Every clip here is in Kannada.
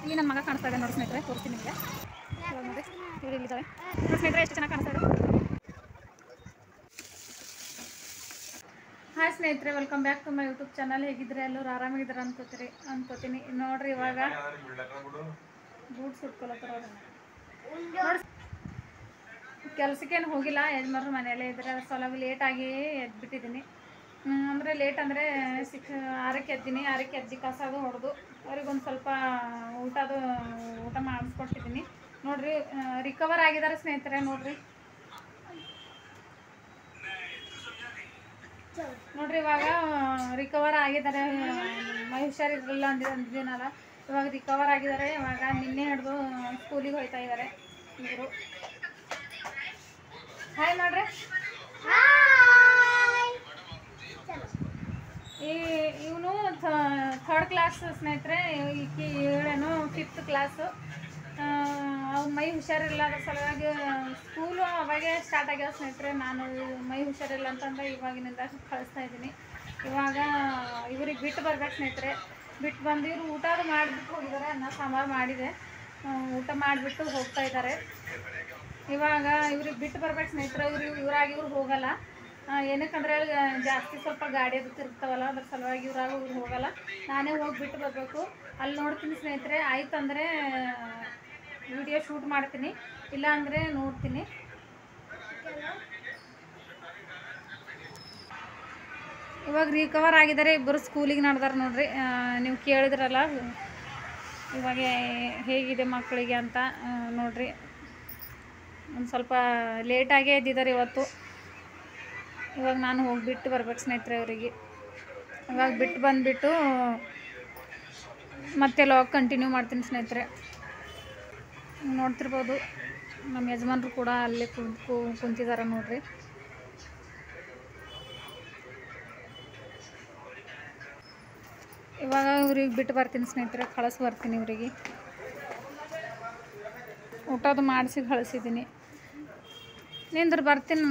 ಇಲ್ಲಿ ನನ್ನ ಮಗ ಕಾಣಿಸ್ತಾ ಇದೆ ನೋಡಿ ಸ್ನೇಹಿತರೆ, ತೋರಿಸ್ತೀನಿ ನಿಮಗೆ. ಇವಾಗ ನೋಡಿ ಇವರು ಇಲ್ಲಿದ್ದಾವೆ ನೋಡಿ ಸ್ನೇಹಿತರೆ, ಎಷ್ಟು ಚೆನ್ನಾಗಿ ಕಾಣಿಸ್ತಾ ಇದೆ. ಹಾಯ್ ಸ್ನೇಹಿತರೆ, welcome back to my YouTube channel. ಹೇಗಿದ್ರೆ ಎಲ್ಲರೂ ಆರಾಮಾಗಿದ್ದಾರೆ ಅನ್ಕೋತೀನಿ. ನೋಡ್ರಿ ಇವಾಗ ಬೂಟ್ಸ್ ಉಟ್ಕೊಳತ್ತಾರ ನೋಡಿ. ಕೆಲಸಕ್ಕೇನು ಹೋಗಿಲ್ಲ, ಯಜಮಾನ್ರು ಮನೆಯಲ್ಲೇ ಇದ್ದಾರೆ. ಸ್ವಲ್ಪ ಲೇಟಾಗಿ ಎದ್ಬಿಟ್ಟಿದ್ದೀನಿ. ಅಂದರೆ ಲೇಟ್ ಅಂದರೆ 6ಕ್ಕೆ ಎದ್ದೀನಿ. 6ಕ್ಕೆ ಎದ್ದು ಕಸದು ಹೊಡೆದು ಅವ್ರಿಗೊಂದು ಸ್ವಲ್ಪ ಊಟ ಮಾಡಿಸ್ಕೊಟ್ಟಿದ್ದೀನಿ. ನೋಡಿರಿ ರಿಕವರ್ ಆಗಿದ್ದಾರೆ ಸ್ನೇಹಿತರೆ. ನೋಡಿರಿ ಇವಾಗ ರಿಕವರ್ ಆಗಿದ್ದಾರೆ. ಮೈ ಹುಷಾರಿರಲಿಲ್ಲ ಅಂದಿದ್ದೀನಲ್ಲ, ಇವಾಗ ರಿಕವರ್ ಆಗಿದ್ದಾರೆ. ಇವಾಗ ನಿನ್ನೆ ಹಿಡಿದು ಸ್ಕೂಲಿಗೆ ಹೋಗ್ತಾ ಇದ್ದಾರೆ ಇವರು. ಹಾಯ್ ಮಾಡ್ರಿ. ಇವನು 3rd ಕ್ಲಾಸ್ ಸ್ನೇಹಿತರೆ, ಇವಳೇನು 5th ಕ್ಲಾಸು. ಅವ್ನು ಮೈ ಹುಷಾರಿಲ್ಲ, ಅದ್ರ ಸಲುವಾಗಿ ಸ್ಕೂಲು ಅವಾಗೇ ಸ್ಟಾರ್ಟ್ ಆಗ್ಯಾವ ಸ್ನೇಹಿತರೆ. ನಾನು ಮೈ ಹುಷಾರಿಲ್ಲ ಅಂತಂದ್ರೆ ಇವಾಗಿನಿಂದ ಕಳಿಸ್ತಾ ಇದ್ದೀನಿ. ಇವಾಗ ಇವ್ರಿಗೆ ಬಿಟ್ಟು ಬರ್ಬೇಕು ಸ್ನೇಹಿತರೆ. ಬಿಟ್ಟು ಬಂದು ಇವರು ಊಟ ಮಾಡಿಬಿಟ್ಟು ಹೋಗಿದ್ದಾರೆ. ಅನ್ನ ಸಾಂಬಾರು ಮಾಡಿದೆ, ಊಟ ಮಾಡಿಬಿಟ್ಟು ಹೋಗ್ತಾ ಇದ್ದಾರೆ. ಇವಾಗ ಇವ್ರಿಗೆ ಬಿಟ್ಟು ಬರ್ಬೇಕು ಸ್ನೇಹಿತರೆ. ಇವ್ರು ಹೋಗಲ್ಲ. ಏನಕ್ಕಂದ್ರೆ ಜಾಸ್ತಿ ಸ್ವಲ್ಪ ಗಾಡಿ ಅದು ತಿರುಗ್ತಾವಲ್ಲ, ಅದ್ರ ಸಲುವಾಗಿ ಇವ್ರು ಹೋಗಲ್ಲ. ನಾನೇ ಹೋಗಿ ಬಿಟ್ಟು ಬರಬೇಕು. ಅಲ್ಲಿ ನೋಡ್ತೀನಿ ಸ್ನೇಹಿತರೆ. ಆಯ್ತಂದರೆ ವಿಡಿಯೋ ಶೂಟ್ ಮಾಡ್ತೀನಿ, ಇಲ್ಲ ಅಂದರೆ ನೋಡ್ತೀನಿ. ಇವಾಗ ರಿಕವರ್ ಆಗಿದ್ದಾರೆ ಇಬ್ಬರು. ಸ್ಕೂಲಿಗೆ ನಡೆದಾರೆ ನೋಡ್ರಿ. ನೀವು ಕೇಳಿದ್ರಲ್ಲ ಇವಾಗ ಹೇಗಿದೆ ಮಕ್ಕಳಿಗೆ ಅಂತ. ನೋಡ್ರಿ ಒಂದು ಸ್ವಲ್ಪ ಲೇಟಾಗೇ ಎದ್ದಿದ್ದಾರೆ ಇವತ್ತು. ಇವಾಗ ನಾನು ಹೋಗಿಬಿಟ್ಟು ಬರ್ಬೇಕು ಸ್ನೇಹಿತರೆ ಅವರಿಗೆ. ಇವಾಗ ಬಿಟ್ಟು ಬಂದುಬಿಟ್ಟು ಮತ್ತೆ ಲಾಗ್ ಕಂಟಿನ್ಯೂ ಮಾಡ್ತೀನಿ ಸ್ನೇಹಿತರೆ. ನೋಡ್ತಿರ್ಬೋದು ನಮ್ಮ ಯಜಮಾನ್ರು ಕೂಡ ಅಲ್ಲೇ ಕುಂತಿದ್ದಾರೆ ನೋಡ್ರಿ. ಇವಾಗ ಇವ್ರಿಗೆ ಬಿಟ್ಟು ಬರ್ತೀನಿ ಸ್ನೇಹಿತರೆ, ಕಳಿಸಿ ಬರ್ತೀನಿ ಇವರಿಗೆ. ಊಟದು ಮಾಡಿಸಿ ಕಳಿಸಿದ್ದೀನಿ. ನಿಂದ್ರೆ ಬರ್ತೀನಿ.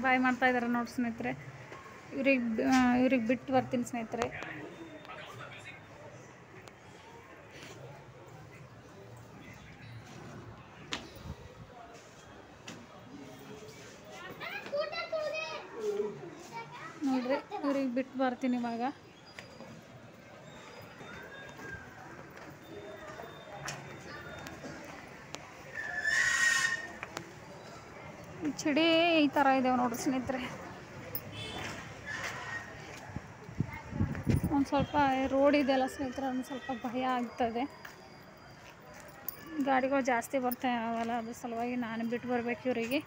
ಬಾಯ್ ಮಾಡ್ತಾ ಇದ್ದಾರೆ ನೋಡಿ ಸ್ನೇಹಿತರೆ. ಇವ್ರಿಗೆ ಬಿಟ್ಟು ಬರ್ತೀನಿ ಸ್ನೇಹಿತರೆ. ನೋಡ್ರಿ ಇವ್ರಿಗೆ ಬಿಟ್ಟು ಬರ್ತೀನಿ ಇವಾಗ. ಚಳಿ ಈ ಥರ ಇದ್ದೇವೆ ನೋಡ್ರಿ ಸ್ನೇಹಿತರೆ. ಒಂದು ಸ್ವಲ್ಪ ರೋಡ್ ಇದೆಯಲ್ಲ ಸ್ನೇಹಿತರೆ, ಒಂದು ಸ್ವಲ್ಪ ಭಯ ಆಗ್ತದೆ. ಗಾಡಿಗಳು ಜಾಸ್ತಿ ಬರ್ತಾವಲ್ಲ, ಅದ್ರ ಸಲುವಾಗಿ ನಾನು ಬಿಟ್ಟು ಬರ್ಬೇಕು ಇವರಿಗೆ.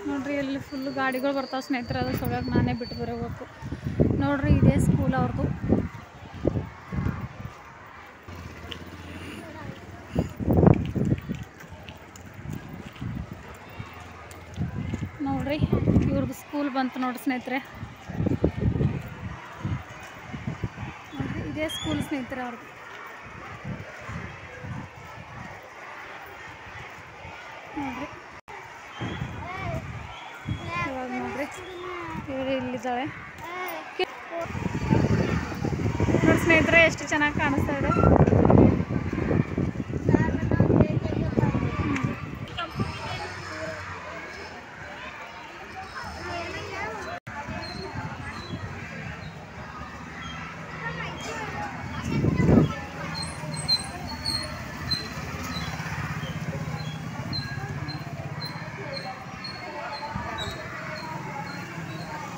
ನೋಡ್ರಿ ಇಲ್ಲಿ ಫುಲ್ಲು ಗಾಡಿಗಳು ಬರ್ತಾವೆ ಸ್ನೇಹಿತರೆ. ಅದ್ರ ಸಲುವಾಗಿ ನಾನೇ ಬಿಟ್ಟು ಬರಬೇಕು. ನೋಡ್ರಿ ಇದೇ ಸ್ಕೂಲ್ ಅವ್ರದ್ದು. ನೋಡ್ರಿ ಇವ್ರದ್ದು ಸ್ಕೂಲ್ ಬಂತು ನೋಡ್ರಿ ಸ್ನೇಹಿತರೆ. ಇದೇ ಸ್ಕೂಲ್ ಸ್ನೇಹಿತರೆ ಅವ್ರದ್ದು. ನೋಡ್ರಿ ಇವಾಗ ನೋಡ್ರಿ ಇವರು ಇಲ್ಲಿದ್ದಾಳೆ ನೋಡಿ ಸ್ನೇಹಿತರೆ, ಎಷ್ಟು ಚೆನ್ನಾಗಿ ಕಾಣಿಸ್ತಾ ಇದೆ.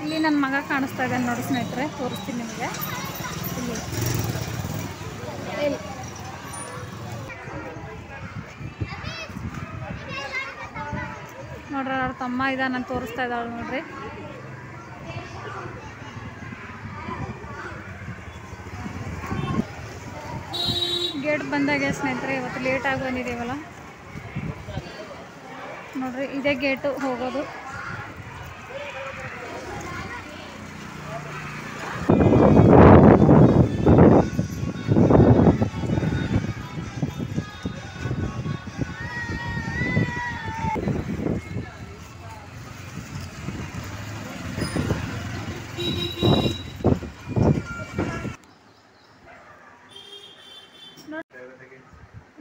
ಇಲ್ಲಿ ನನ್ನ ಮಗ ಕಾಣಿಸ್ತಾ ಇದೆ ನೋಡಿ ಸ್ನೇಹಿತರೆ, ತೋರಿಸ್ತೀನಿ ನಿಮಗೆ. ಇಲ್ಲಿ ನೋಡ್ರಿ ಅವ್ರ ತಮ್ಮ ಇದಾನ ತೋರಿಸ್ತಾ ಇದ್ದಾಳೆ ನೋಡ್ರಿ. ಗೇಟ್ ಬಂದಾಗೆ ಸ್ನೇಹಿತರೆ, ಇವತ್ತು ಲೇಟಾಗಿ ಬಂದಿದ್ದೀವಲ್ಲ ನೋಡ್ರಿ, ಇದೇ ಗೇಟು ಹೋಗೋದು.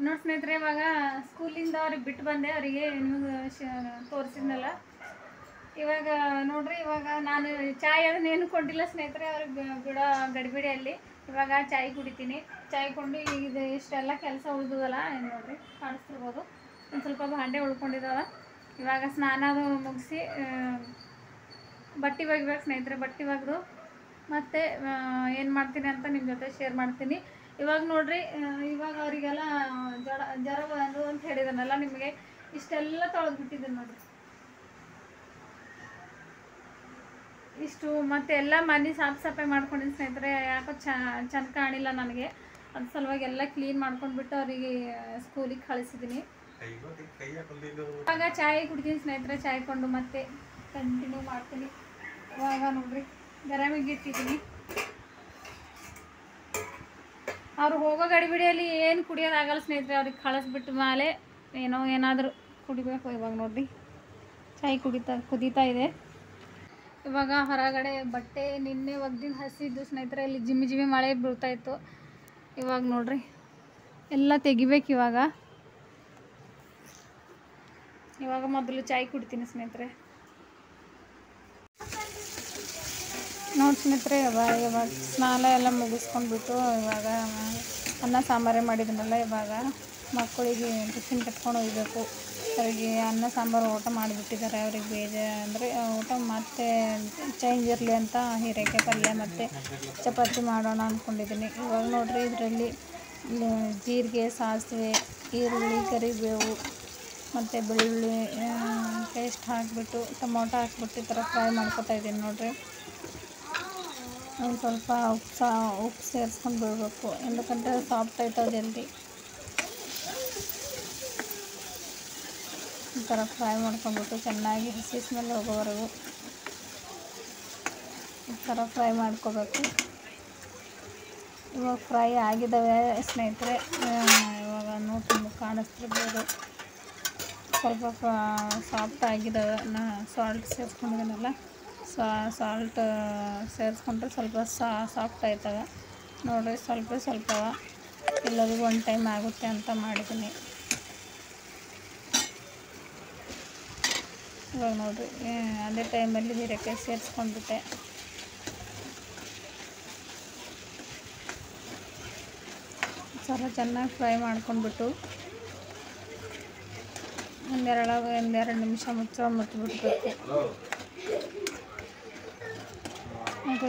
ನೋಡಿ ಸ್ನೇಹಿತರೆ, ಇವಾಗ ಸ್ಕೂಲಿಂದ ಅವ್ರಿಗೆ ಬಿಟ್ಟು ಬಂದೆ. ಅವರಿಗೆ ನಿಮಗೆ ತೋರಿಸಿದ್ನಲ್ಲ. ಇವಾಗ ನೋಡ್ರಿ, ಇವಾಗ ನಾನು ಚಾಯ್ ಅದನ್ನೇನು ಕೊಟ್ಟಿಲ್ಲ ಸ್ನೇಹಿತರೆ, ಅವ್ರಿಗೆ ಬಿಡೋ ಗಡಿಬಿಡಿಯಲ್ಲಿ. ಇವಾಗ ಚಾಯ್ ಕುಡಿತೀನಿ. ಚಾಯ್ ಕೊಂಡು ಈಗ ಇದು ಇಷ್ಟೆಲ್ಲ ಕೆಲಸ ಉಳಿದದಲ್ಲ, ನೋಡ್ರಿ ಕಾಣಿಸ್ತಿರ್ಬೋದು. ಒಂದು ಸ್ವಲ್ಪ ಭಾಂಡೆ ಉಳ್ಕೊಂಡಿದ್ದಾವೆ. ಇವಾಗ ಸ್ನಾನ ಅದು ಮುಗಿಸಿ ಬಟ್ಟೆ ಒಗಿಬೇಕು ಸ್ನೇಹಿತರೆ. ಬಟ್ಟೆ ಒಗೆದು ಮತ್ತೆ ಏನು ಮಾಡ್ತೀನಿ ಅಂತ ನಿಮ್ಮ ಜೊತೆ ಶೇರ್ ಮಾಡ್ತೀನಿ. ಇವಾಗ ನೋಡ್ರಿ, ಇವಾಗ ಅವರಿಗೆಲ್ಲ ಜ್ವರ ಬಂದು ಅಂತ ಹೇಳಿದನಲ್ಲ ನಿಮಗೆ, ಇಷ್ಟೆಲ್ಲ ತೊಳೆದ್ಬಿಟ್ಟಿದ್ದೀನಿ ನೋಡ್ರಿ. ಇಷ್ಟು ಮತ್ತೆ ಎಲ್ಲ ಮನೆ ಸಾಫ್ ಸಫಾಯಿ ಮಾಡ್ಕೊಂಡಿದ್ದೀನಿ ಸ್ನೇಹಿತರೆ. ಯಾಕೋ ಚೆಂದ ಕಾಣಿಲ್ಲ ನನಗೆ, ಅದ್ರ ಸಲುವಾಗಿ ಎಲ್ಲ ಕ್ಲೀನ್ ಮಾಡ್ಕೊಂಡ್ಬಿಟ್ಟು ಅವರಿಗೆ ಸ್ಕೂಲಿಗೆ ಕಳಿಸಿದ್ದೀನಿ. ಇವಾಗ ಚಾಯ್ ಕುಡ್ತೀನಿ ಸ್ನೇಹಿತರೆ. ಚಾಯ್ ಕೊಂಡು ಮತ್ತೆ ಕಂಟಿನ್ಯೂ ಮಾಡ್ತೀನಿ. ಇವಾಗ ನೋಡ್ರಿ, ಗರಮಿಗೆ ಇಟ್ಟಿದ್ದೀನಿ. ಅವ್ರು ಹೋಗೋ ಗಡಿಬಿಡಿಯಲ್ಲಿ ಏನು ಕುಡಿಯೋದಾಗಲ್ಲ ಸ್ನೇಹಿತರೆ. ಅವ್ರಿಗೆ ಕಳಿಸ್ಬಿಟ್ಟು ಮೇಲೆ ಏನಾದರೂ ಕುಡಿಬೇಕು. ಇವಾಗ ನೋಡ್ರಿ, ಚಾಯ್ ಕುದೀತಾ ಇದೆ. ಇವಾಗ ಹೊರಗಡೆ ಬಟ್ಟೆ ನಿನ್ನೆ ಒಗ್ದಿದ್ದು ಹಸಿದ್ದು ಸ್ನೇಹಿತರೆ. ಇಲ್ಲಿ ಜಿಮ್ಮಿ ಮಳೆ ಬೀಳ್ತಾಯಿತ್ತು. ಇವಾಗ ನೋಡ್ರಿ, ಎಲ್ಲ ತೆಗಿಬೇಕು. ಇವಾಗ ಮೊದಲು ಚಾಯ್ ಕುಡಿತೀನಿ ಸ್ನೇಹಿತರೆ. ನೋಡಿ ಸ್ನೇಹಿತರೆ, ಇವಾಗ ಸ್ನಾನ ಎಲ್ಲ ಮುಗಿಸ್ಕೊಂಡ್ಬಿಟ್ಟು ಇವಾಗ ಅನ್ನ ಸಾಂಬಾರೇ ಮಾಡಿದ್ನಲ್ಲ. ಇವಾಗ ಮಕ್ಕಳಿಗೆ ಟಿಫಿನ್ ಕಟ್ಕೊಂಡು ಹೋಗಬೇಕು. ಅವರಿಗೆ ಅನ್ನ ಸಾಂಬಾರು ಊಟ ಮಾಡಿಬಿಟ್ಟಿದ್ದಾರೆ. ಅವ್ರಿಗೆ ಅಂದರೆ ಊಟ ಮತ್ತೆ ಚೇಂಜ್ ಇರಲಿ ಅಂತ ಹೀರೆಕಾಯಿ ಪಲ್ಯ ಮತ್ತು ಚಪಾತಿ ಮಾಡೋಣ ಅಂದ್ಕೊಂಡಿದ್ದೀನಿ. ಇವಾಗ ನೋಡ್ರಿ, ಇದರಲ್ಲಿ ಜೀರಿಗೆ, ಸಾಸಿವೆ, ಈರುಳ್ಳಿ, ಕರಿಬೇವು ಮತ್ತು ಬೆಳ್ಳುಳ್ಳಿ ಪೇಸ್ಟ್ ಹಾಕಿಬಿಟ್ಟು ಟೊಮೊಟೊ ಹಾಕ್ಬಿಟ್ಟು ಈ ಥರ ಫ್ರೈ ಮಾಡ್ಕೊತಾ ಇದ್ದೀನಿ ನೋಡ್ರಿ. ಒಂದು ಸ್ವಲ್ಪ ಉಪ್ಪು ಸೇರಿಸ್ಕೊಂಡು ಬಿಡಬೇಕು, ఎందుకంటే ಸಾಫ್ಟ್ ಆಯ್ತದೆ ಜಲ್ದಿ. ಈ ಥರ ಫ್ರೈ ಮಾಡ್ಕೊಂಡ್ಬಿಟ್ಟು ಚೆನ್ನಾಗಿ ಹಸಿ ಸ್ಮೆಲ್ ಹೋಗೋವರೆಗೂ ಈ ಥರ ಫ್ರೈ ಮಾಡ್ಕೋಬೇಕು. ಇವಾಗ ಫ್ರೈ ಆಗಿದ್ದಾವೆ ಸ್ನೇಹಿತರೆ. ಇವಾಗ ನೋಡಿ ಕಾಣಿಸ್ತಿರ್ಬೋದು, ಸ್ವಲ್ಪ ಸಾಫ್ಟ್ ಆಗಿದ್ದಾವೆ. ಸಾಲ್ಟ್ ಸೇರಿಸ್ಕೊಂಡಿದ್ದೀನಲ್ಲ, ಸಾಲ್ಟ್ ಸೇರಿಸ್ಕೊಂಡ್ರೆ ಸ್ವಲ್ಪ ಸಾಫ್ಟ್ ಆಯ್ತವೆ ನೋಡಿರಿ. ಸ್ವಲ್ಪ ಎಲ್ಲರಿಗೂ ಒಂದು ಟೈಮ್ ಆಗುತ್ತೆ ಅಂತ ಮಾಡಿದ್ದೀನಿ. ಇವಾಗ ನೋಡಿರಿ, ಅದೇ ಟೈಮಲ್ಲಿ ಹೀರೆಕಾಯಿ ಸೇರಿಸ್ಕೊಂಡ್ಬಿಟ್ಟೆ. ಸ್ವಲ್ಪ ಚೆನ್ನಾಗಿ ಫ್ರೈ ಮಾಡ್ಕೊಂಡ್ಬಿಟ್ಟು ಒಂದೆರಡು ನಿಮಿಷ ಮುಚ್ಚಿಬಿಡ್ಬೇಕು.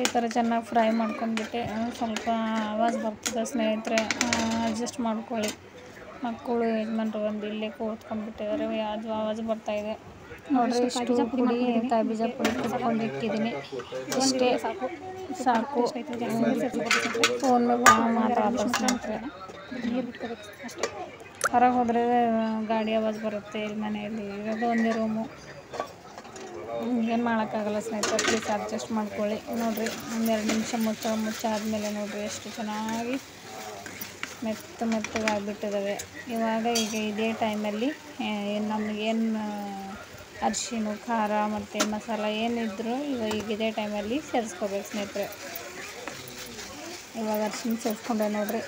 ಈ ಥರ ಚೆನ್ನಾಗಿ ಫ್ರೈ ಮಾಡ್ಕೊಂಡ್ಬಿಟ್ಟೆ. ಸ್ವಲ್ಪ ಆವಾಜ್ ಬರ್ತದೆ ಸ್ನೇಹಿತರೆ, ಅಡ್ಜಸ್ಟ್ ಮಾಡ್ಕೊಳ್ಳಿ. ಮಕ್ಕಳು ಯಜಮಾನ್ರು ಬಂದು ಇಲ್ಲೇ ಕೂತ್ಕೊಂಡ್ಬಿಟ್ಟಿದ್ದಾರೆ, ಅದು ಆವಾಜ್ ಬರ್ತಾಯಿದೆ ನೋಡಿರಿ. ಇಷ್ಟು ಪುಡಿ ಕಾಯಿ ಬೀಜ ಪುಡಿ ಕುಟ್ಕೊಂಡು ಇಟ್ಟಿದ್ದೀನಿ. ಇಷ್ಟೇ ಸಾಕು. ಫೋನ್ ಮಾತಾಡ್ತಾರೆ ಸ್ನೇಹಿತರೆ. ಹೊರಗೆ ಹೋದರೆ ಗಾಡಿ ಆವಾಜ್ ಬರುತ್ತೆ. ಇಲ್ಲಿ ಮನೆಯಲ್ಲಿ ಇರೋದು ಒಂದೇ ರೂಮು, ಏನು ಮಾಡೋಕ್ಕಾಗಲ್ಲ ಸ್ನೇಹಿತರೆ. ಪ್ಲೀಸ್ ಅಡ್ಜಸ್ಟ್ ಮಾಡ್ಕೊಳ್ಳಿ. ನೋಡಿರಿ, ಒಂದೆರಡು ನಿಮಿಷ ಮುಚ್ಚಾದ್ಮೇಲೆ ನೋಡಿರಿ ಎಷ್ಟು ಚೆನ್ನಾಗಿ ಮೆತ್ತಗಾಗಿಬಿಟ್ಟಿದ್ದಾವೆ. ಈಗ ಇದೇ ಟೈಮಲ್ಲಿ ನಮಗೇನು ಅರಿಶಿನ, ಖಾರ ಮತ್ತು ಮಸಾಲ ಏನಿದ್ರು ಈಗ ಇದೇ ಟೈಮಲ್ಲಿ ಸೇರಿಸ್ಕೋಬೇಕು ಸ್ನೇಹಿತರೆ. ಇವಾಗ ಅರಿಶಿನ ಸೇರಿಸ್ಕೊಂಡೆ ನೋಡಿರಿ.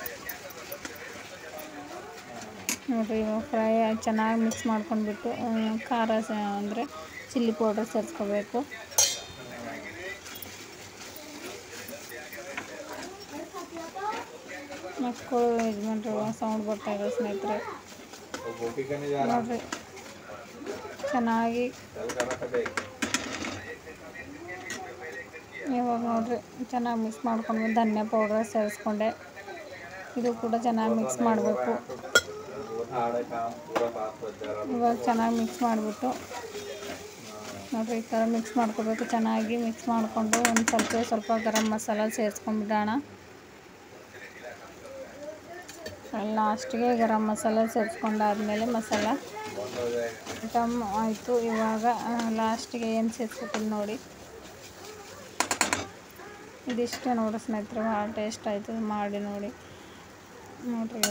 ಇವಾಗ ಫ್ರೈ ಚೆನ್ನಾಗಿ ಮಿಕ್ಸ್ ಮಾಡ್ಕೊಂಡ್ಬಿಟ್ಟು ಖಾರ ಅಂದರೆ ಚಿಲ್ಲಿ ಪೌಡ್ರ್ ಸೇರಿಸ್ಕೋಬೇಕು. ಮಕ್ಕಳು ಯಜಮಾನ್ರು ಸೌಂಡ್ ಬರ್ತಾಯಿದೆ ಸ್ನೇಹಿತರೆ. ನೋಡಿರಿ, ಚೆನ್ನಾಗಿ ಇವಾಗ ನೋಡಿರಿ ಚೆನ್ನಾಗಿ ಮಿಕ್ಸ್ ಮಾಡ್ಕೊಂಡು ಧನಿಯಾ ಪೌಡ್ರ್ ಸೇರಿಸ್ಕೊಂಡೆ. ಇದು ಕೂಡ ಚೆನ್ನಾಗಿ ಮಿಕ್ಸ್ ಮಾಡಬೇಕು. ಇವಾಗ ಚೆನ್ನಾಗಿ ಮಿಕ್ಸ್ ಮಾಡಿಬಿಟ್ಟು ನೋಡಿರಿ, ಈ ಥರ ಮಿಕ್ಸ್ ಮಾಡ್ಕೋಬೇಕು. ಚೆನ್ನಾಗಿ ಮಿಕ್ಸ್ ಮಾಡಿಕೊಂಡು ಒಂದು ಸ್ವಲ್ಪ ಗರಂ ಮಸಾಲ ಸೇರಿಸ್ಕೊಂಡ್ಬಿಡೋಣ. ಲಾಸ್ಟಿಗೆ ಗರಂ ಮಸಾಲ ಸೇರಿಸ್ಕೊಂಡಾದ್ಮೇಲೆ ಮಸಾಲ ಐಟಮ್ ಆಯಿತು. ಇವಾಗ ಲಾಸ್ಟಿಗೆ ಏನು ಸೇರಿಸ್ಕೊತೀನಿ ನೋಡಿ, ಇದಿಷ್ಟೇ ನೋಡಿ ಸ್ನೇಹಿತರೆ. ಭಾಳ ಟೇಸ್ಟ್ ಆಯಿತು, ಮಾಡಿ ನೋಡಿರಿ.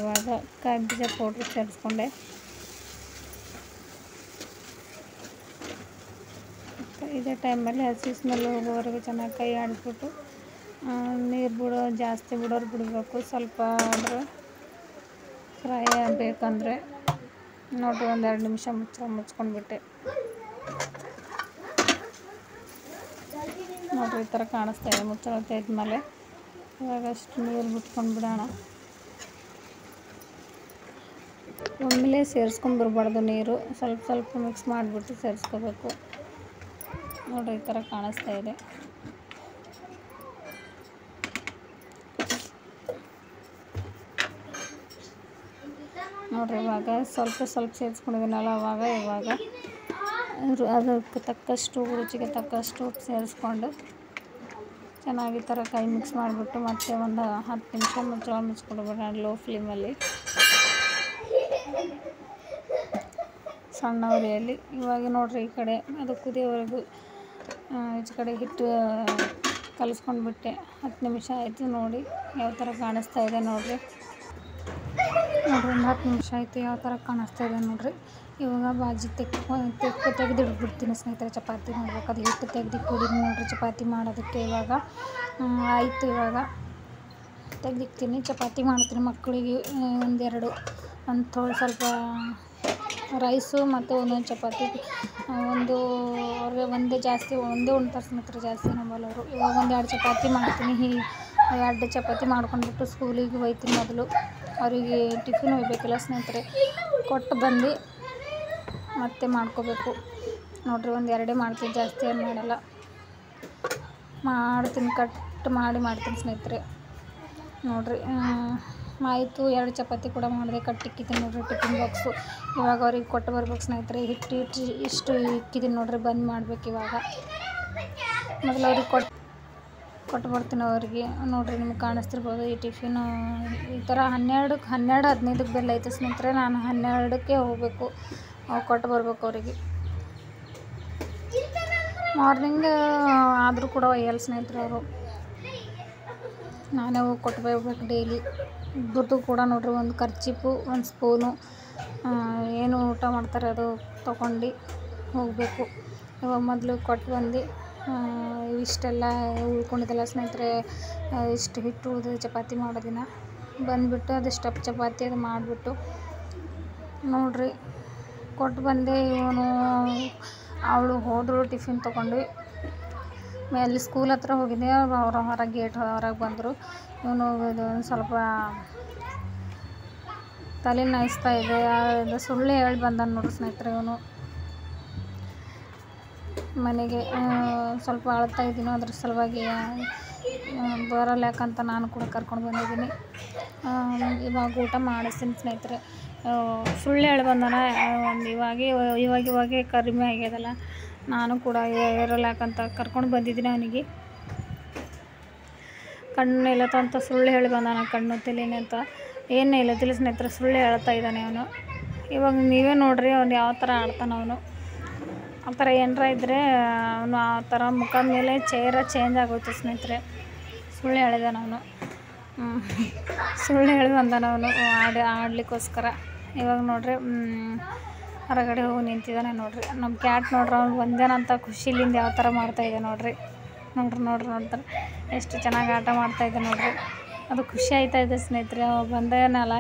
ಇವಾಗ ಕಾಯಿ ಬೀಜ ಪೌಡ್ರ್ ಸೇರಿಸ್ಕೊಂಡೆ. ಇದೇ ಟೈಮಲ್ಲಿ ಹಸಿ ಸ್ಮೆಲ್ ಹೋಗೋವರೆಗೂ ಚೆನ್ನಾಗಿ ಕೈ ಆಡಿಸ್ಬಿಟ್ಟು ನೀರು ಜಾಸ್ತಿ ಬಿಡೋರು ಬಿಡಬೇಕು. ಸ್ವಲ್ಪ ಆದ್ರೆ ಫ್ರೈ ಆಗಬೇಕಂದ್ರೆ ನೋಡಿರಿ, 1-2 ನಿಮಿಷ ಮುಚ್ಕೊಂಡ್ಬಿಟ್ಟೆ. ನೋಡಿರಿ, ಈ ಥರ ಕಾಣಿಸ್ತಾಯಿದೆ ಮುಚ್ಚಳ ತೆಗೆದ್ಮೇಲೆ. ಇವಾಗ ಅಷ್ಟು ನೀರು ಬಿಟ್ಕೊಂಡು ಬಿಡೋಣ. ಒಮ್ಮೆಲೇ ಸೇರಿಸ್ಕೊಂಡ್ಬರ್ಬಾರ್ದು ನೀರು, ಸ್ವಲ್ಪ ಸ್ವಲ್ಪ ಮಿಕ್ಸ್ ಮಾಡಿಬಿಟ್ಟು ಸೇರಿಸ್ಕೋಬೇಕು. ನೋಡಿರಿ, ಈ ಥರ ಕಾಣಿಸ್ತಾ ಇದೆ. ನೋಡಿರಿ, ಇವಾಗ ಸ್ವಲ್ಪ ಸೇರಿಸ್ಕೊಂಡಿದ್ದೀನಲ್ಲ, ಇವಾಗ ಅದಕ್ಕೆ ತಕ್ಕಷ್ಟು ರುಚಿಗೆ ತಕ್ಕಷ್ಟು ಉಪ್ಪು ಸೇರಿಸ್ಕೊಂಡು ಚೆನ್ನಾಗಿ ಈ ಥರ ಕೈ ಮಿಕ್ಸ್ ಮಾಡಿಬಿಟ್ಟು ಮತ್ತೆ ಒಂದು 10 ನಿಮಿಷ ಮುಚ್ಚಿಕೊಡ್ಬೇಡ ಲೋ ಫ್ಲೇಮಲ್ಲಿ, ಸಣ್ಣ ಉರಿಯಲ್ಲಿ. ಇವಾಗ ನೋಡಿರಿ, ಈ ಕಡೆ ಅದು ಕುದಿಯೋವರೆಗೂ ಈಚೆ ಕಡೆ ಹಿಟ್ಟು ಕಲಿಸ್ಕೊಂಡ್ಬಿಟ್ಟೆ. 10 ನಿಮಿಷ ಆಯಿತು. ನೋಡಿ ಯಾವ ಥರ ಕಾಣಿಸ್ತಾ ಇದೆ ನೋಡಿರಿ. ಒಂದು 10 ನಿಮಿಷ ಆಯಿತು, ಯಾವ ಥರ ಕಾಣಿಸ್ತಾ ಇದೆ ನೋಡಿರಿ. ಇವಾಗ ಬಾಜಿ ತೆಗೆದಿಡ್ಬಿಡ್ತೀನಿ ಸ್ನೇಹಿತರೆ. ಚಪಾತಿ ಮಾಡ್ಬೇಕು, ಅದು ಹಿಟ್ಟು ತೆಗೆದಿಕ್ಕಿದ್ದೀನಿ ನೋಡಿರಿ ಚಪಾತಿ ಮಾಡೋದಕ್ಕೆ. ಇವಾಗ ಆಯಿತು, ಇವಾಗ ತೆಗೆದಿಕ್ತೀನಿ, ಚಪಾತಿ ಮಾಡ್ತೀನಿ ಮಕ್ಕಳಿಗೆ. ಸ್ವಲ್ಪ ರೈಸು ಮತ್ತು ಒಂದೊಂದು ಚಪಾತಿ. ಒಂದೇ ಉಣ್ತಾರೆ ಸ್ನೇಹಿತರೆ, ಜಾಸ್ತಿ ನಂಬಲ್ಲವರು. ಇವಾಗ 1-2 ಚಪಾತಿ ಮಾಡ್ತೀನಿ. 2 ಚಪಾತಿ ಮಾಡ್ಕೊಂಡ್ಬಿಟ್ಟು ಸ್ಕೂಲಿಗೆ ಒಯ್ತೀನಿ. ಮೊದಲು ಅವರಿಗೆ ಟಿಫಿನ್ ಒಯ್ಬೇಕಲ್ಲ ಸ್ನೇಹಿತರೆ, ಕೊಟ್ಟು ಬಂದು ಮತ್ತೆ ಮಾಡ್ಕೋಬೇಕು. ನೋಡಿರಿ, 1-2 ಮಾಡ್ತೀನಿ, ಜಾಸ್ತಿ ಏನು ಮಾಡಲ್ಲ. ಕಟ್ ಮಾಡ್ತೀನಿ ಸ್ನೇಹಿತರೆ. ನೋಡಿರಿ, ಆಯಿತು. 2 ಚಪಾತಿ ಕೂಡ ಮಾಡಿದೆ, ಕಟ್ಟಿಕ್ಕಿದ್ದೀನಿ ನೋಡಿರಿ ಟಿಫಿನ್ ಬಾಕ್ಸು. ಇವಾಗ ಅವ್ರಿಗೆ ಕೊಟ್ಟು ಬರ್ಬೇಕು ಸ್ನೇಹಿತರೆ. ಹಿಟ್ಟು ಇಷ್ಟು ಇಕ್ಕಿದ್ದೀನಿ ನೋಡಿರಿ, ಬಂದ್ ಮಾಡ್ಬೇಕು ಇವಾಗ. ಮೊದಲು ಅವ್ರಿಗೆ ಕೊಟ್ಟು ಬರ್ತೀನಿ ಅವ್ರಿಗೆ. ನೋಡಿರಿ, ನಿಮ್ಗೆ ಕಾಣಿಸ್ತಿರ್ಬೋದು ಈ ಟಿಫಿನು. ಈ ಥರ 12-15ಕ್ಕೆ ಬೆಲ್ ಐತೆ ಸ್ನೇಹಿತರೆ. ನಾನು 12ಕ್ಕೆ ಹೋಗಬೇಕು, ಕೊಟ್ಟು ಬರ್ಬೇಕು ಅವರಿಗೆ. ಮಾರ್ನಿಂಗ್ ಆದರೂ ಕೂಡ ಒಯ್ಯಲ್ಲ ಸ್ನೇಹಿತರೆ ಅವರು, ನಾನೇ ಹೋಗಿ ಕೊಟ್ಟು ಬರ್ಬೇಕು ಡೈಲಿ. ಇಬ್ಬರದು ಕೂಡ ನೋಡಿರಿ, ಒಂದು ಕರ್ಚಿಪು, ಒಂದು ಸ್ಪೂನು, ಏನು ಊಟ ಮಾಡ್ತಾರೆ ಅದು ತೊಗೊಂಡು ಹೋಗಬೇಕು. ಇವಾಗ ಮೊದಲು ಕೊಟ್ಟು ಬಂದು ಇಷ್ಟೆಲ್ಲ ಉಳ್ಕೊಂಡಿದ್ದಲ್ಲ ಸ್ನೇಹಿತರೆ, ಇಷ್ಟು ಹಿಟ್ಟು ಉಳಿದು ಚಪಾತಿ ಮಾಡೋ ದಿನ ಬಂದುಬಿಟ್ಟು ಅದು ಸ್ಟಫ್ ಚಪಾತಿ ಅದು ಮಾಡಿಬಿಟ್ಟು ನೋಡಿರಿ ಕೊಟ್ಟು ಬಂದೆ. ಅವಳು ಹೋದಳು ಟಿಫಿನ್ ತೊಗೊಂಡು. ಅಲ್ಲಿ ಸ್ಕೂಲ್ ಹತ್ರ ಹೋಗಿದ್ದೆ, ಹೊರಗೆ ಗೇಟ್ ಹೊರಗೆ ಬಂದರು. ಇವನು ಇದು ಸ್ವಲ್ಪ ತಲೆ ನೋಯಿಸ್ತಾ ಇದೆ, ಸುಳ್ಳು ಹೇಳಿ ಬಂದಾನ ನೋಡ್ರಿ ಸ್ನೇಹಿತರೆ. ಇವನು ಮನೆಗೆ ಸ್ವಲ್ಪ ಅಳ್ತಾ ಇದ್ದೀನಿ, ಅದ್ರ ಸಲುವಾಗಿ ಬರಲ್ಲ ಯಾಕಂತ ನಾನು ಕೂಡ ಕರ್ಕೊಂಡು ಬಂದಿದ್ದೀನಿ. ಇವಾಗ ಊಟ ಮಾಡಿಸ್ತೀನಿ ಸ್ನೇಹಿತರೆ. ಸುಳ್ಳು ಹೇಳಿ ಬಂದಾನ. ಇವಾಗೆ ಕಡಿಮೆ ಆಗ್ಯದಲ್ಲ, ನಾನು ಕೂಡ ಇರಲ್ಲ ಯಾಕಂತ ಕರ್ಕೊಂಡು ಬಂದಿದ್ದೀನಿ. ಅವನಿಗೆ ಕಣ್ಣು ಇಲ್ಲತ್ತ ಅಂತ ಸುಳ್ಳು ಹೇಳಿ ಬಂದಾನ, ಕಣ್ಣು ತಲೆನೇ ಅಂತ. ಏನೇ ಇಲ್ಲ ಸ್ನೇಹಿತರೆ, ಸುಳ್ಳು ಹೇಳ್ತಾ ಇದ್ದಾನೆ ಅವನು. ಇವಾಗ ನೀವೇ ನೋಡಿರಿ ಅವ್ನು ಯಾವ ಥರ ಆಡ್ತಾನೆ. ಅವನು ಆ ಥರ ಏನರ ಇದ್ದರೆ ಅವನು ಆ ಥರ ಮುಖದ ಮೇಲೆ ಚೇಂಜ್ ಆಗೋಯ್ತು ಸ್ನೇಹಿತರೆ. ಸುಳ್ಳು ಹೇಳಿದಾನ ಅವನು, ಸುಳ್ಳು ಹೇಳಿ ಬಂದಾನ ಅವನು ಆಡಲಿಕ್ಕೋಸ್ಕರ. ಇವಾಗ ನೋಡ್ರಿ ಹೊರಗಡೆ ಹೋಗಿ ನಿಂತಿದ್ದಾನೆ ನೋಡ್ರಿ. ನಮ್ಮ ಕ್ಯಾಟ್ ನೋಡ್ರಿ, ಅವ್ನು ಬಂದೇನಂತ ಖುಷಿಲಿಂದ ಯಾವ ಥರ ಮಾಡ್ತಾಯಿದೆ ನೋಡ್ರಿ ನೋಡ್ತಾರೆ ಎಷ್ಟು ಚೆನ್ನಾಗಿ ಆಟ ಮಾಡ್ತಾಯಿದ್ದೆ ನೋಡ್ರಿ. ಅದು ಖುಷಿ ಆಯ್ತಾಯಿದೆ ಸ್ನೇಹಿತರೆ, ಬಂದೇನಲ್ಲ.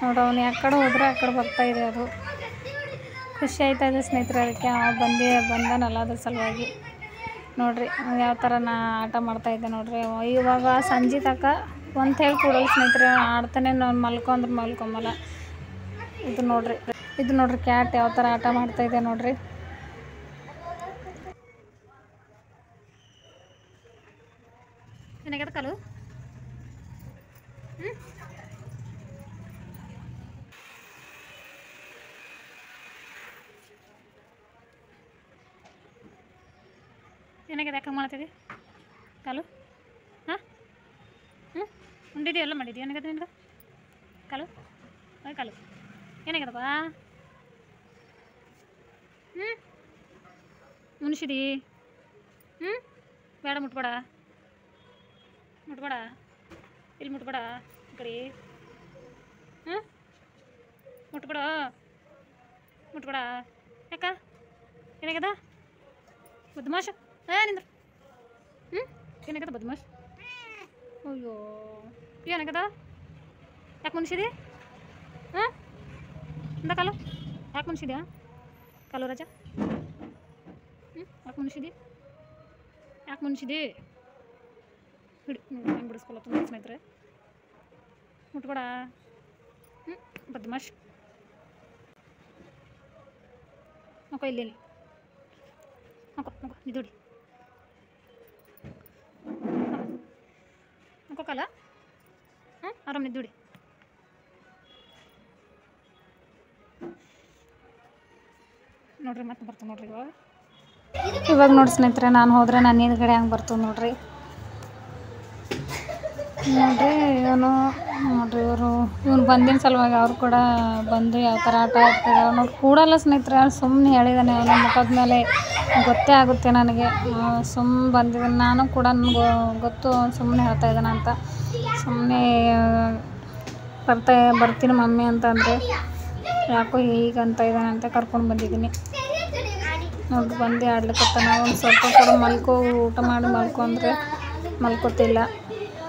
ನೋಡ್ರಿ, ಅವನು ಯಾಕಡೆ ಹೋದ್ರೆ ಆ ಕಡೆ ಬರ್ತಾಯಿದೆ. ಅದು ಖುಷಿ ಆಯ್ತಾಯಿದೆ ಸ್ನೇಹಿತರೆ, ಅದಕ್ಕೆ ಬಂದನಲ್ಲ ಅದ್ರ ಸಲುವಾಗಿ. ನೋಡಿರಿ ಯಾವ ಥರ ಆಟ ಮಾಡ್ತಾಯಿದ್ದೆ ನೋಡ್ರಿ. ಇವಾಗ ಸಂಜೆ ತನಕ ಒಂದು ಹೇಳಿ ಕೊಡೋಲ್ಲ ಸ್ನೇಹಿತರೆ, ಆಡ್ತಾನೆ. ನಾನು ಮಲ್ಕೊಂಬಲ್ಲ. ಇದು ನೋಡ್ರಿ ಕ್ಯಾಟ್ ಯಾವ ಥರ ಆಟ ಮಾಡ್ತಾಯಿದೆ ನೋಡ್ರಿ. ಏನಾಗ್ಯದ ಕಾಲು? ಏನಾಗಿದೆ ಯಾಕೆ ಮಾಡ್ತಿದ್ದೆ? ಕಾಲು ಹಾಂ ಹ್ಞೂ ಉಂಡಿದ್ದಿ ಎಲ್ಲ ಮಾಡಿದ್ದಿ ಏನಾಗತ್ತೆ ನಿನ್ಗೆ ಕಾಲು ಕಾಲು ಏನಾಗದಪ್ಪ ಹ್ಞೂ ಮುನ್ಸಿದಿ ಬೇಡ ಮುಟ್ಬೇಡ ಇಲ್ಲಿ ಮುಟ್ಬೇಡ ಕಡೆ ಮುಟ್ಬೇಡ ಯಾಕ ಏನಾಗದ ಬದ್ಮಾಶ್ ನಿಂದ್ರ ಏನಾಗದ ಬದ್ಮಾಶ್ ಅಯ್ಯೋ ಏನಾಗದ ಯಾಕೆ ಮುನ್ಸಿದಿ ಇಂದ ಕಾಲು ಯಾಕೆ ಮುನ್ಸಿದ್ಯಾ ಕಾಲು ರಾಜ ಯಾಕೆ ಮುನ್ಸಿದಿ ಹಿಡಿ ಹೆಂಗೆ ಬಿಡಿಸ್ಕೊಲ್ಲ ತುಂಬ ಸ್ನೇಹಿತರೆ ಮುಟ್ಬೇಡ ಬದ್ಮಾಶ್ ಮಕ್ಕೋ ಇಲ್ಲಿ ಮಕ್ಕೋ ನಿದೋಡಿ ಮಕ್ಕೋಕಲ್ಲ ಆರಾಮ್ ನಿದ್ದೋಡಿ ನೋಡ್ರಿ ಮತ್ತೆ ಬರ್ತಾವೆ ನೋಡ್ರಿ ಇವಾಗ ನೋಡಿ ಸ್ನೇಹಿತರೆ ನಾನು ಹೋದರೆ ನಾನು ಹಿಂದ್ಗಡೆ ಹಂಗೆ ಬರ್ತವೆ ನೋಡ್ರಿ ಇವನು ಬಂದಿನ ಸಲುವಾಗಿ ಅವ್ರು ಕೂಡ ಬಂದು ಯಾವ ಥರ ಆಟ ಆಡ್ತಾರೆ ನೋಡಿ ಕೂಡಲ್ಲ ಸ್ನೇಹಿತರೆ ಸುಮ್ಮನೆ ಹೇಳಿದ್ದಾನೆ ಅವನ ಮುಖದ ಮೇಲೆ ಗೊತ್ತೇ ಆಗುತ್ತೆ ನನಗೆ ಸುಮ್ಮನೆ ಬಂದಿದ್ದಾನೆ ನಾನು ಕೂಡ ನನಗೆ ಗೊತ್ತು ಸುಮ್ಮನೆ ಹೇಳ್ತಾ ಇದ್ದಾನೆ ಅಂತ ಸುಮ್ಮನೆ ಬರ್ತೀನಿ ಮಮ್ಮಿ ಅಂತಂದರೆ ಯಾಕೋ ಹೀಗಂತ ಇದ್ದಾನೆ ಅಂತ ಕರ್ಕೊಂಡು ಬಂದಿದ್ದೀನಿ ನೋಡಿ ಬಂದು ಆಡ್ಲಿಕ್ಕತ್ತಾನ ಒಂದು ಸ್ವಲ್ಪ ಕೂಡ ಊಟ ಮಾಡಿ ಮಲ್ಕೊ ಅಂದರೆ ಮಲ್ಕೋತಿಲ್ಲ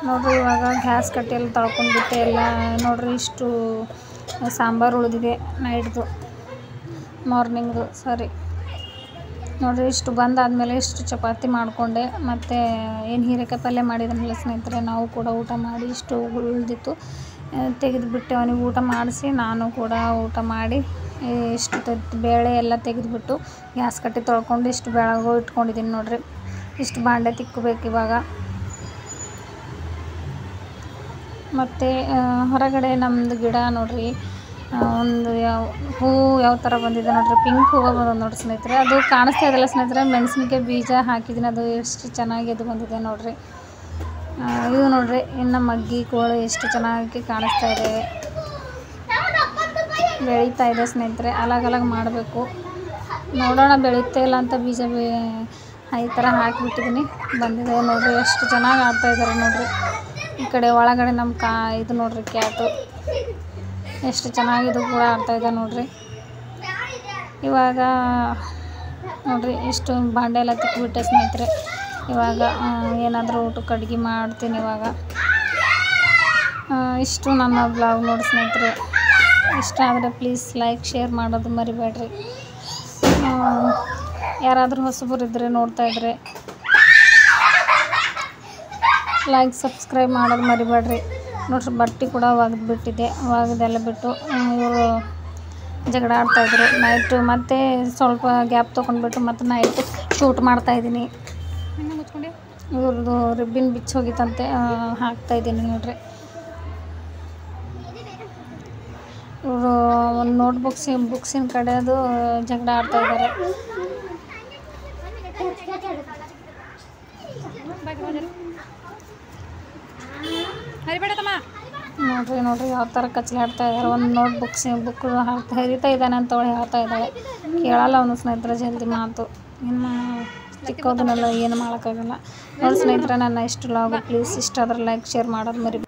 ನೋಡ್ರಿ ಇವಾಗ ಗ್ಯಾಸ್ ಕಟ್ಟಿ ಎಲ್ಲ ತೊಳ್ಕೊಂಡ್ಬಿಟ್ಟೆ ಎಲ್ಲ ನೋಡ್ರಿ ಇಷ್ಟು ಸಾಂಬಾರು ಉಳಿದಿದೆ ನೈಟ್ದು ಮಾರ್ನಿಂಗ್ದು ಸರಿ ನೋಡ್ರಿ ಇಷ್ಟು ಬಂದಾದಮೇಲೆ ಇಷ್ಟು ಚಪಾತಿ ಮಾಡಿಕೊಂಡೆ ಮತ್ತು ಏನು ಹೀರೆಕಾಯಿ ಪಲ್ಯ ಮಾಡಿದ್ರಲ್ಲ ಸ್ನೇಹಿತರೆ ನಾವು ಕೂಡ ಊಟ ಮಾಡಿ ಇಷ್ಟು ಉಳಿದಿತ್ತು ತೆಗೆದುಬಿಟ್ಟೆ ಅವನಿಗೆ ಊಟ ಮಾಡಿಸಿ ನಾನು ಕೂಡ ಊಟ ಮಾಡಿ ಇಷ್ಟು ಬೇಳೆ ಎಲ್ಲ ತೆಗೆದುಬಿಟ್ಟು ಗ್ಯಾಸ್ ಕಟ್ಟಿ ತೊಳ್ಕೊಂಡು ಇಷ್ಟು ಬೆಳಗು ಇಟ್ಕೊಂಡಿದ್ದೀನಿ ನೋಡ್ರಿ ಇಷ್ಟು ಬಾಂಡೆ ತಿಕ್ಕಬೇಕು ಇವಾಗ ಮತ್ತು ಹೊರಗಡೆ ನಮ್ಮದು ಗಿಡ ನೋಡ್ರಿ ಒಂದು ಹೂವು ಯಾವ ಥರ ಬಂದಿದೆ ನೋಡ್ರಿ ಪಿಂಕ್ ಹೂವು ಬಂದದ ನೋಡ್ರಿ ಸ್ನೇಹಿತರೆ ಅದು ಕಾಣಿಸ್ತಾ ಇದೆಲ್ಲ ಸ್ನೇಹಿತರೆ ಮೆಣಸಿನಕಾಯಿ ಬೀಜ ಹಾಕಿದ್ದೀನಿ ಅದು ಎಷ್ಟು ಚೆನ್ನಾಗಿ ಅದು ಬಂದಿದೆ ನೋಡ್ರಿ ಇದು ನೋಡ್ರಿ ಇನ್ನು ಮಗ್ಗಿಗಳು ಎಷ್ಟು ಚೆನ್ನಾಗಿ ಕಾಣಿಸ್ತಾ ಇದೆ ಬೆಳೀತಾ ಇದೆ ಸ್ನೇಹಿತರೆ ಅಲಗ್ ಮಾಡಬೇಕು ನೋಡೋಣ ಬೆಳೀತಾ ಇಲ್ಲ ಅಂತ ಬೀಜ ಈ ಥರ ಹಾಕಿಬಿಟ್ಟಿದ್ದೀನಿ ಬಂದಿದೆ ನೋಡ್ರಿ ಎಷ್ಟು ಚೆನ್ನಾಗಿ ಆಡ್ತಾ ಇದ್ದಾರೆ ನೋಡ್ರಿ ಈ ಕಡೆ ಒಳಗಡೆ ನಮ್ಮ ಇದು ನೋಡ್ರಿ ಕ್ಯಾಟು ಎಷ್ಟು ಚೆನ್ನಾಗಿದು ಕೂಡ ಆಡ್ತಾಯಿದೆ ನೋಡ್ರಿ ಇವಾಗ ನೋಡ್ರಿ ಇಷ್ಟು ಬಾಂಡೆ ಎಲ್ಲ ತಿಕ್ಕಿಬಿಟ್ಟೆ ಸ್ನೇಹಿತರೆ ಇವಾಗ ಏನಾದರೂ ಊಟಕ್ಕೆ ಅಡುಗೆ ಮಾಡ್ತೀನಿ ಇವಾಗ ಇಷ್ಟು ನನ್ನ ಬ್ಲಾಗ್ ನೋಡಿ ಸ್ನೇಹಿತರೆ ಇಷ್ಟ ಆದರೆ ಪ್ಲೀಸ್ ಲೈಕ್ ಶೇರ್ ಮಾಡೋದು ಮರಿಬೇಡ್ರಿ ಯಾರಾದರೂ ಹೊಸಬರು ಇದ್ದರೆ ನೋಡ್ತಾ ಇದ್ದರೆ ಲೈಕ್ ಸಬ್ಸ್ಕ್ರೈಬ್ ಮಾಡೋದು ಮರಿಬೇಡ್ರಿ ನೋಡ್ರಿ ಬಟ್ಟೆ ಕೂಡ ಒಗೆದ್ಬಿಟ್ಟಿದ್ದೆ ಒಗೆದೆಲ್ಲ ಬಿಟ್ಟು ಇವರು ಜಗಳ ಆಡ್ತಾಯಿದ್ರು ನೈಟು ಮತ್ತು ಸ್ವಲ್ಪ ಗ್ಯಾಪ್ ತೊಗೊಂಡ್ಬಿಟ್ಟು ಮತ್ತು ನೈಟ್ ಶೂಟ್ ಮಾಡ್ತಾಯಿದ್ದೀನಿ ಇವ್ರದ್ದು ರಿಬ್ಬಿನ್ ಬಿಚ್ಚಿ ಹೋಗಿತ್ತಂತೆ ಹಾಕ್ತಾಯಿದ್ದೀನಿ ನೋಡ್ರಿ ಇವರು ಒಂದು ಬುಕ್ಸಿನ ಕಡೆ ಅದು ಜಗಳ ಆಡ್ತಾಯಿದ್ದಾರೆ ನೋಡ್ರಿ ಯಾವ ಥರ ಕಚ್ಲೆ ಆಡ್ತಾ ಇದ್ದಾರೆ ಒಂದು ಬುಕ್ ಹರಿತಾ ಇದ್ದಾನೆ ಅಂತ ಅವಳು ಹೇಳ್ತಾ ಇದ್ದಾಳೆ ಕೇಳಲ್ಲ ಅವನು ಸ್ನೇಹಿತರೆ ಜಲ್ದಿ ಮಾತು ಇನ್ನು ಚಿಕ್ಕದನ್ನೆಲ್ಲ ಏನು ಮಾಡೋಕ್ಕಾಗಲ್ಲ ನೋಡಿ ಸ್ನೇಹಿತರೆ ನನ್ನ ಇಷ್ಟು ಲಾಗು ಪ್ಲೀಸ್ ಇಷ್ಟ ಆದ್ರೆ ಲೈಕ್ ಶೇರ್ ಮಾಡೋದು ಮರಿಬೇಡಿ